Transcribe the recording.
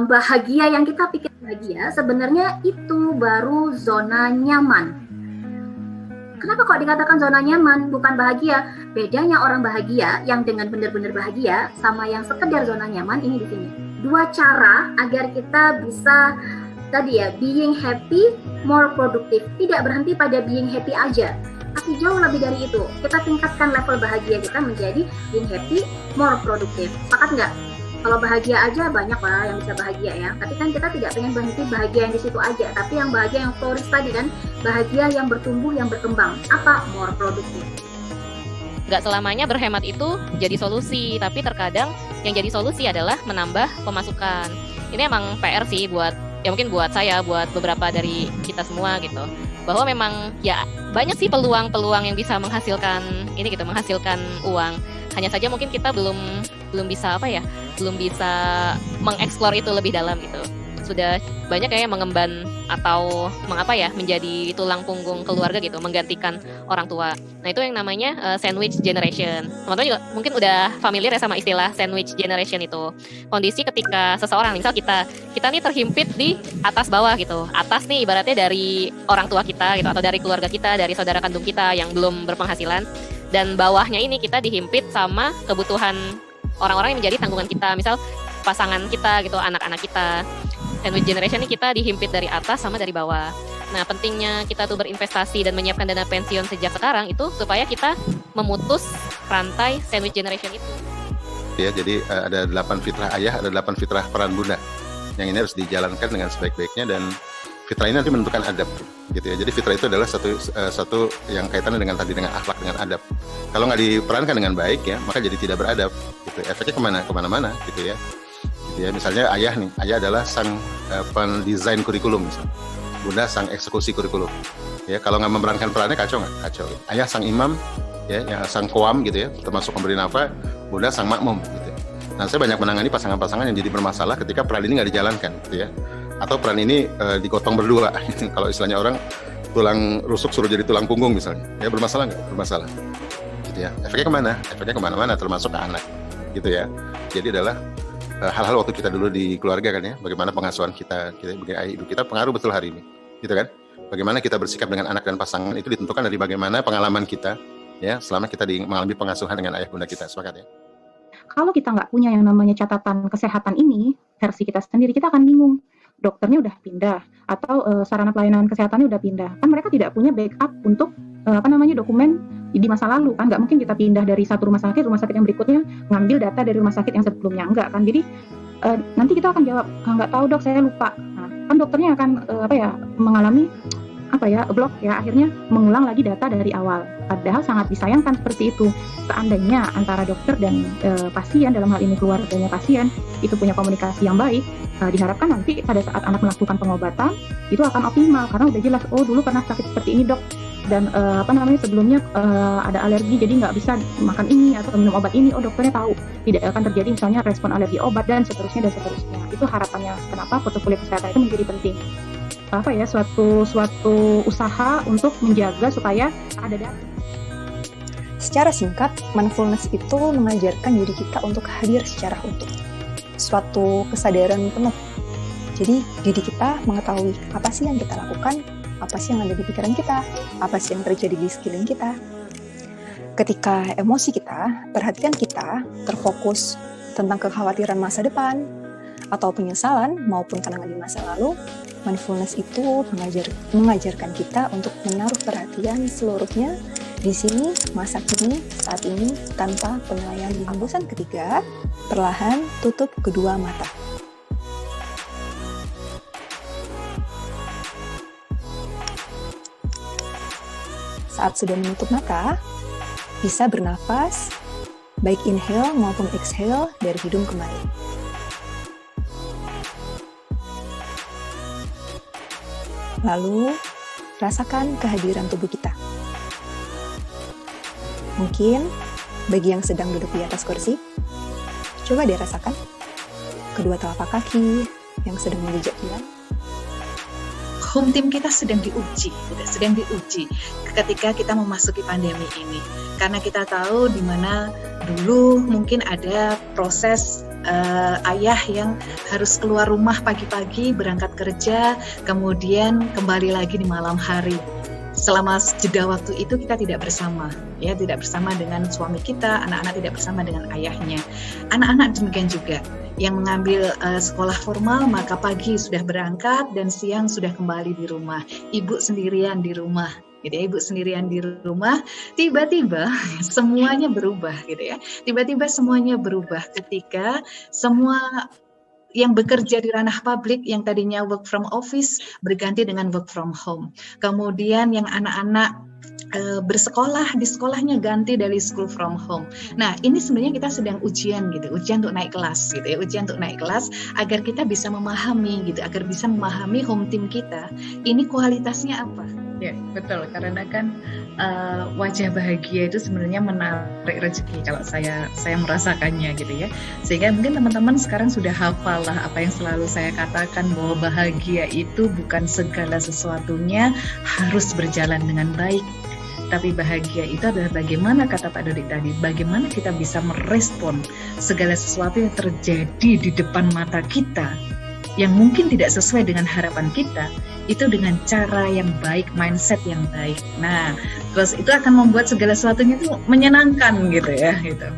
bahagia yang kita pikir bahagia sebenarnya itu baru zona nyaman. Kenapa kok dikatakan zona nyaman bukan bahagia? Bedanya orang bahagia yang dengan benar-benar bahagia sama yang sekedar zona nyaman ini di sini. Dua cara agar kita bisa tadi ya, being happy, more productive. Tidak berhenti pada being happy aja, tapi jauh lebih dari itu. Kita tingkatkan level bahagia kita menjadi being happy, more productive. Sepakat nggak? Kalau bahagia aja banyak lah yang bisa bahagia ya. Tapi kan kita tidak pengen berhenti bahagia yang di situ aja. Tapi yang bahagia yang flourish tadi kan, bahagia yang bertumbuh, yang berkembang. Apa? More productive. Nggak selamanya berhemat itu jadi solusi, tapi terkadang yang jadi solusi adalah menambah pemasukan. Ini emang PR sih buat, ya mungkin buat saya, buat beberapa dari kita semua gitu. Bahwa memang ya banyak sih peluang-peluang yang bisa menghasilkan ini gitu, menghasilkan uang. Hanya saja mungkin kita belum bisa mengeksplor itu lebih dalam gitu. Sudah banyak kayak mengemban atau menjadi tulang punggung keluarga gitu, menggantikan orang tua. Nah itu yang namanya sandwich generation. Teman-teman juga mungkin udah familiar ya sama istilah sandwich generation itu. Kondisi ketika seseorang, misal kita nih terhimpit di atas bawah gitu. Atas nih ibaratnya dari orang tua kita gitu, atau dari keluarga kita, dari saudara kandung kita yang belum berpenghasilan. Dan bawahnya ini kita dihimpit sama kebutuhan orang-orang yang menjadi tanggungan kita, misal pasangan kita gitu, anak-anak kita. Sandwich generation ini kita dihimpit dari atas sama dari bawah. Nah pentingnya kita tuh berinvestasi dan menyiapkan dana pensiun sejak sekarang itu supaya kita memutus rantai sandwich generation itu. Ya, jadi ada 8 fitrah ayah, ada 8 fitrah peran bunda. Yang ini harus dijalankan dengan sebaik-baiknya, dan fitrah ini nanti menentukan adab gitu ya. Jadi fitrah itu adalah satu yang kaitannya dengan akhlak, dengan adab. Kalau nggak diperankan dengan baik ya, maka jadi tidak beradab gitu. Efeknya kemana-mana gitu ya. Gitu ya. Misalnya ayah adalah sang pendesain kurikulum misalnya. Bunda sang eksekusi kurikulum. Ya, kalau nggak memerankan perannya kacau nggak? Kacau. Gitu. Ayah sang imam, ya, sang koam gitu ya, termasuk pemberi nafkah. Bunda sang makmum gitu. Nah, saya banyak menangani pasangan-pasangan yang jadi bermasalah ketika peran ini nggak dijalankan gitu ya. Atau peran ini digotong berdua. Kalau istilahnya orang tulang rusuk suruh jadi tulang punggung misalnya, ya bermasalah nggak? Bermasalah, gitu ya. Efeknya kemana? Efeknya kemana-mana, termasuk ke anak, gitu ya. Jadi adalah hal-hal waktu kita dulu di keluarga kan ya, bagaimana pengasuhan kita sebagai ayah ibu kita pengaruh betul hari ini, gitu kan? Bagaimana kita bersikap dengan anak dan pasangan itu ditentukan dari bagaimana pengalaman kita, ya, selama kita mengalami pengasuhan dengan ayah bunda kita, sepakat ya? Kalau kita nggak punya yang namanya catatan kesehatan ini, versi kita sendiri, kita akan bingung. Dokternya udah pindah, atau sarana pelayanan kesehatannya udah pindah. Kan mereka tidak punya backup untuk dokumen di masa lalu kan. Nggak mungkin kita pindah dari satu rumah sakit yang berikutnya ngambil data dari rumah sakit yang sebelumnya, enggak kan. Jadi nanti kita akan jawab, nggak tahu dok, saya lupa. Nah, kan dokternya akan mengalami blok ya, akhirnya mengulang lagi data dari awal. Padahal sangat disayangkan seperti itu. Seandainya antara dokter dan pasien, dalam hal ini keluarganya pasien, itu punya komunikasi yang baik, diharapkan nanti pada saat anak melakukan pengobatan itu akan optimal, karena udah jelas, oh dulu pernah sakit seperti ini dok, dan sebelumnya ada alergi jadi nggak bisa makan ini atau minum obat ini, oh dokternya tahu tidak akan terjadi misalnya respon alergi obat dan seterusnya. Itu harapannya kenapa portofolio kesehatan itu menjadi penting. Suatu usaha untuk menjaga supaya ada data. Secara singkat, mindfulness itu mengajarkan diri kita untuk hadir secara utuh. Suatu kesadaran penuh. Jadi, diri kita mengetahui apa sih yang kita lakukan, apa sih yang ada di pikiran kita, apa sih yang terjadi di sekeliling kita. Ketika emosi kita, perhatian kita terfokus tentang kekhawatiran masa depan, atau penyesalan maupun kenangan di masa lalu, mindfulness itu mengajarkan kita untuk menaruh perhatian seluruhnya di sini, masa kini, saat ini, tanpa penilaian. Di hembusan ketiga, perlahan tutup kedua mata. Saat sudah menutup mata, bisa bernafas, baik inhale maupun exhale dari hidung kembali. Lalu, rasakan kehadiran tubuh kita. Mungkin, bagi yang sedang duduk di atas kursi, coba dirasakan kedua telapak kaki yang sedang menjejak jalan. Home team kita sedang diuji ketika kita memasuki pandemi ini. Karena kita tahu di mana dulu mungkin ada proses ayah yang harus keluar rumah pagi-pagi berangkat kerja, kemudian kembali lagi di malam hari. Selama jeda waktu itu kita tidak bersama, ya, tidak bersama dengan suami kita, anak-anak tidak bersama dengan ayahnya. Anak-anak demikian juga, yang mengambil sekolah formal maka pagi sudah berangkat dan siang sudah kembali di rumah. Ibu sendirian di rumah, gitu ya, ibu sendirian di rumah. Tiba-tiba semuanya berubah, gitu ya. Tiba-tiba semuanya berubah ketika semua yang bekerja di ranah publik yang tadinya work from office berganti dengan work from home. Kemudian yang anak-anak bersekolah di sekolahnya ganti dari school from home. Nah, ini sebenarnya kita sedang ujian gitu, ujian untuk naik kelas gitu ya, ujian untuk naik kelas agar kita bisa memahami gitu, agar bisa memahami home team kita. Ini kualitasnya apa? Ya, betul. Karena kan wajah bahagia itu sebenarnya menarik rezeki kalau saya merasakannya gitu ya. Sehingga mungkin teman-teman sekarang sudah hafal lah apa yang selalu saya katakan, bahwa bahagia itu bukan segala sesuatunya harus berjalan dengan baik. Tapi bahagia itu adalah bagaimana, kata Pak Dodik tadi, bagaimana kita bisa merespon segala sesuatu yang terjadi di depan mata kita yang mungkin tidak sesuai dengan harapan kita, itu dengan cara yang baik, mindset yang baik. Nah, terus itu akan membuat segala sesuatunya itu menyenangkan gitu ya, gitu.